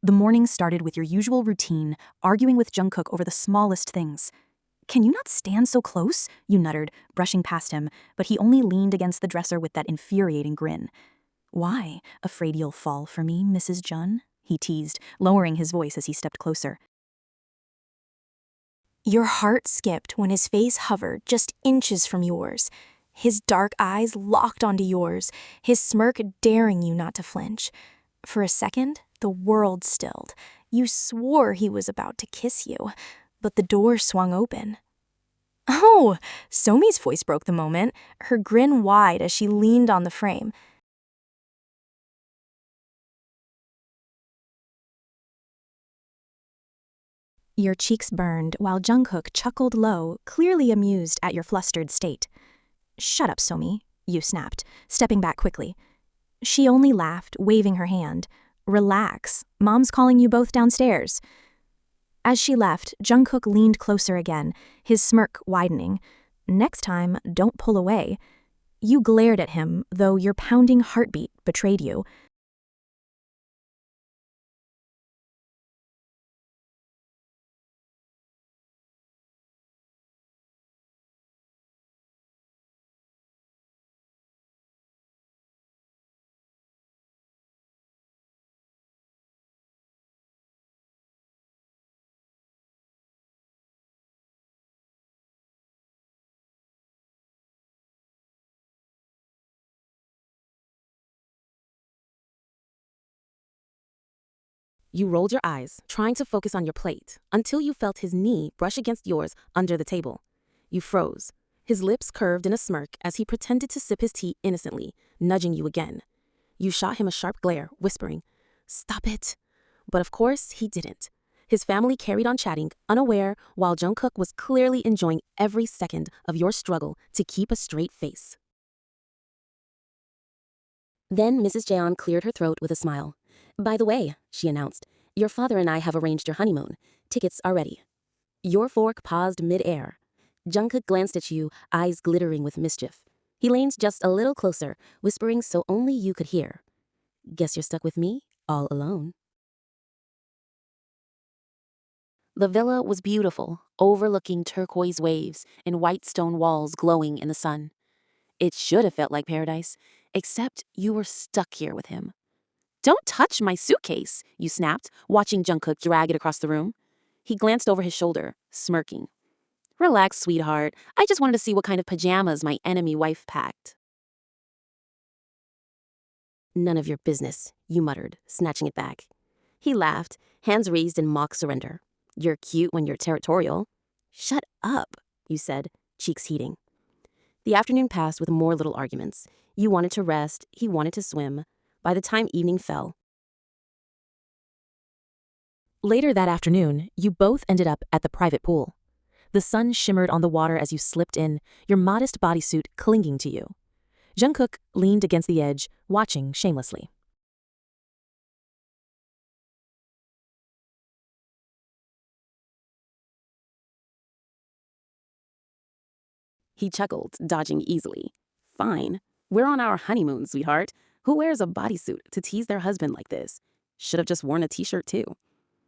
The morning started with your usual routine, arguing with Jungkook over the smallest things. "Can you not stand so close?" you nuttered, brushing past him, but he only leaned against the dresser with that infuriating grin. "Why, afraid you'll fall for me, Mrs. Jun?" he teased, lowering his voice as he stepped closer. Your heart skipped when his face hovered just inches from yours, his dark eyes locked onto yours, his smirk daring you not to flinch. For a second, the world stilled. You swore he was about to kiss you, but the door swung open. "Oh!" Somi's voice broke the moment, her grin wide as she leaned on the frame. Your cheeks burned while Jungkook chuckled low, clearly amused at your flustered state. "Shut up, Somi," you snapped, stepping back quickly. She only laughed, waving her hand. "Relax, Mom's calling you both downstairs." As she left, Jungkook leaned closer again, his smirk widening. "Next time, don't pull away." You glared at him, though your pounding heartbeat betrayed you. You rolled your eyes, trying to focus on your plate, until you felt his knee brush against yours under the table. You froze. His lips curved in a smirk as he pretended to sip his tea innocently, nudging you again. You shot him a sharp glare, whispering, "Stop it." But of course, he didn't. His family carried on chatting, unaware, while Jungkook was clearly enjoying every second of your struggle to keep a straight face. Then Mrs. Jaeon cleared her throat with a smile. "By the way," she announced, "your father and I have arranged your honeymoon. Tickets are ready." Your fork paused mid-air. Jungkook glanced at you, eyes glittering with mischief. He leaned just a little closer, whispering so only you could hear, "Guess you're stuck with me, all alone." The villa was beautiful, overlooking turquoise waves and white stone walls glowing in the sun. It should have felt like paradise, except you were stuck here with him. "Don't touch my suitcase," you snapped, watching Jungkook drag it across the room. He glanced over his shoulder, smirking. "Relax, sweetheart. I just wanted to see what kind of pajamas my enemy wife packed." "None of your business," you muttered, snatching it back. He laughed, hands raised in mock surrender. "You're cute when you're territorial." "Shut up," you said, cheeks heating. The afternoon passed with more little arguments. You wanted to rest, he wanted to swim. By the time evening fell. Later that afternoon, you both ended up at the private pool. The sun shimmered on the water as you slipped in, your modest bodysuit clinging to you. Jungkook leaned against the edge, watching shamelessly. He chuckled, dodging easily. "Fine. We're on our honeymoon, sweetheart. Who wears a bodysuit to tease their husband like this? Should have just worn a t-shirt too."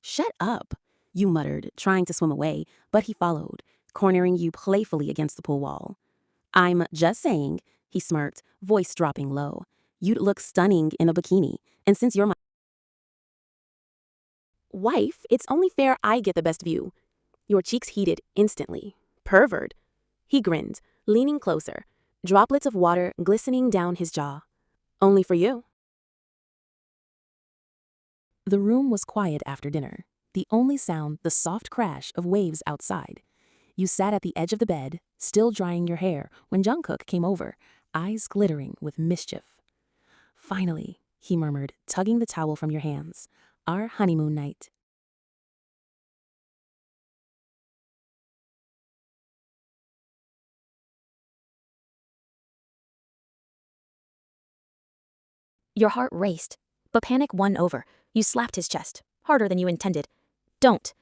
"Shut up," you muttered, trying to swim away, but he followed, cornering you playfully against the pool wall. "I'm just saying," he smirked, voice dropping low. "You'd look stunning in a bikini, and since you're my wife, it's only fair I get the best view." Your cheeks heated instantly. "Pervert." He grinned, leaning closer, droplets of water glistening down his jaw. "Only for you." The room was quiet after dinner, the only sound the soft crash of waves outside. You sat at the edge of the bed, still drying your hair, when Jungkook came over, eyes glittering with mischief. "Finally," he murmured, tugging the towel from your hands. "Our honeymoon night." Your heart raced, but panic won over. You slapped his chest, harder than you intended. "Don't."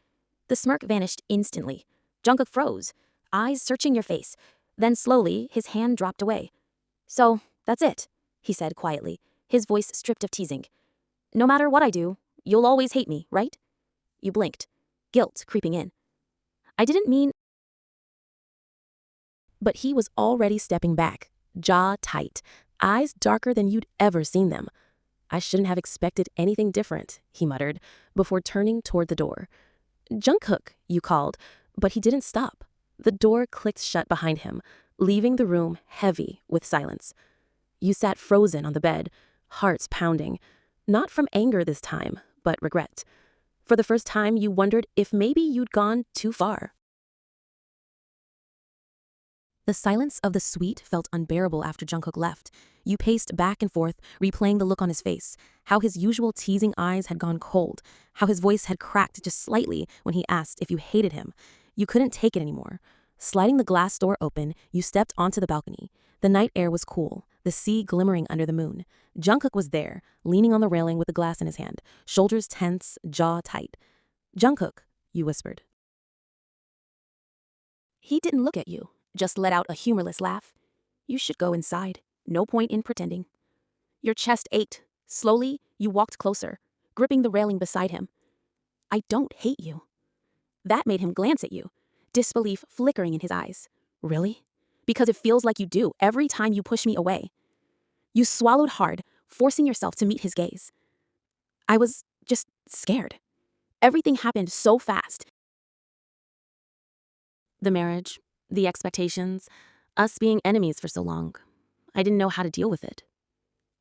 The smirk vanished instantly. Jungkook froze, eyes searching your face. Then slowly, his hand dropped away. "So, that's it," he said quietly, his voice stripped of teasing. "No matter what I do, You'll always hate me, right? You blinked, guilt creeping in. I didn't mean. But he was already stepping back, jaw tight, eyes darker than you'd ever seen them. I shouldn't have expected anything different, he muttered, before turning toward the door. Jungkook, you called, but he didn't stop. The door clicked shut behind him, leaving the room heavy with silence. You sat frozen on the bed, hearts pounding, not from anger this time, but regret. For the first time, you wondered if maybe you'd gone too far. The silence of the suite felt unbearable after Jungkook left. You paced back and forth, replaying the look on his face, how his usual teasing eyes had gone cold, how his voice had cracked just slightly when he asked if you hated him. You couldn't take it anymore. Sliding the glass door open, you stepped onto the balcony. The night air was cool, the sea glimmering under the moon. Jungkook was there, leaning on the railing with the glass in his hand, shoulders tense, jaw tight. Jungkook, you whispered. He didn't look at you, just let out a humorless laugh. You should go inside. No point in pretending. Your chest ached. Slowly, you walked closer, gripping the railing beside him. I don't hate you. That made him glance at you, disbelief flickering in his eyes. Really? Because it feels like you do every time you push me away. You swallowed hard, forcing yourself to meet his gaze. I was just scared. Everything happened so fast. The marriage, the expectations, us being enemies for so long. I didn't know how to deal with it.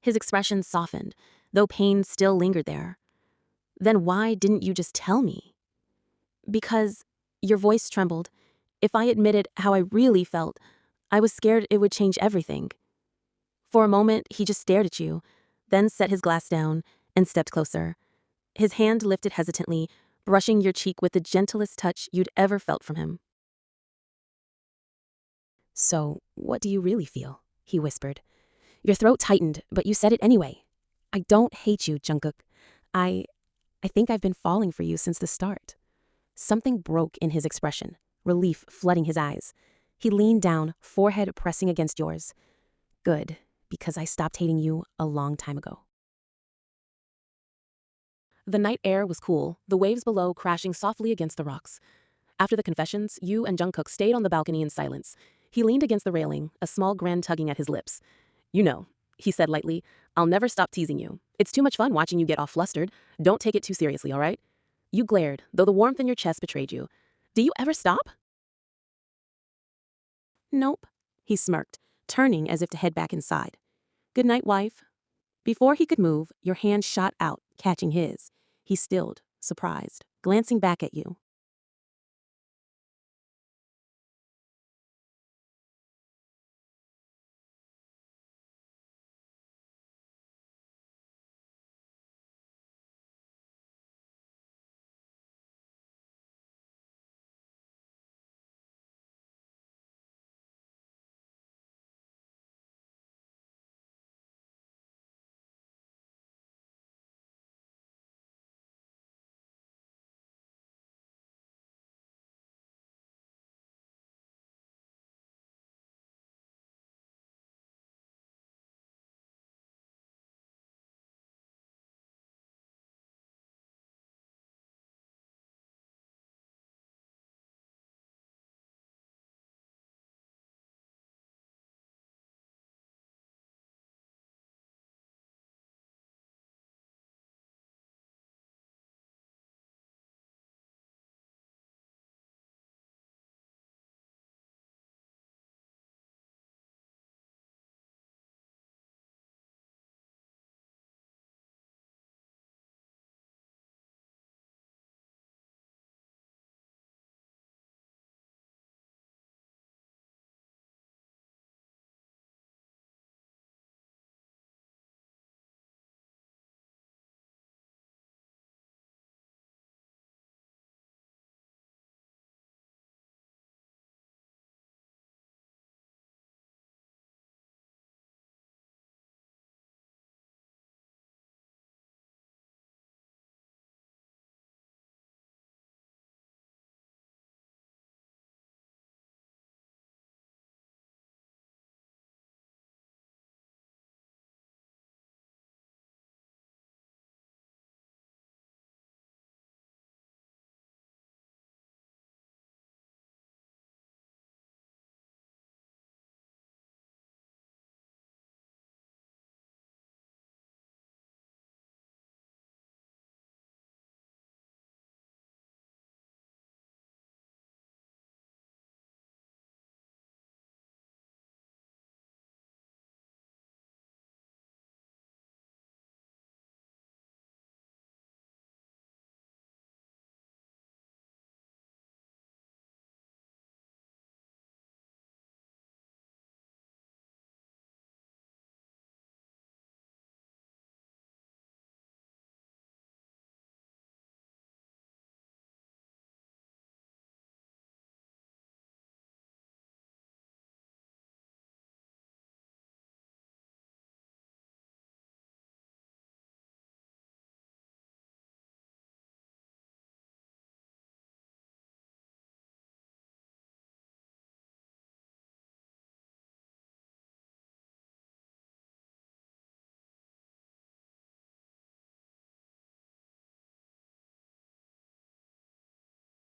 His expression softened, though pain still lingered there. Then why didn't you just tell me? Because, your voice trembled. If I admitted how I really felt, I was scared it would change everything. For a moment, he just stared at you, then set his glass down and stepped closer. His hand lifted hesitantly, brushing your cheek with the gentlest touch you'd ever felt from him. So, what do you really feel? He whispered. Your throat tightened, but you said it anyway. I don't hate you, Jungkook. I think I've been falling for you since the start. Something broke in his expression, relief flooding his eyes. He leaned down, forehead pressing against yours. Good, because I stopped hating you a long time ago. The night air was cool, the waves below crashing softly against the rocks. After the confessions, you and Jungkook stayed on the balcony in silence. He leaned against the railing, a small grin tugging at his lips. You know, he said lightly, I'll never stop teasing you. It's too much fun watching you get all flustered. Don't take it too seriously, all right? You glared, though the warmth in your chest betrayed you. Do you ever stop? Nope, he smirked, turning as if to head back inside. Good night, wife. Before he could move, your hand shot out, catching his. He stilled, surprised, glancing back at you.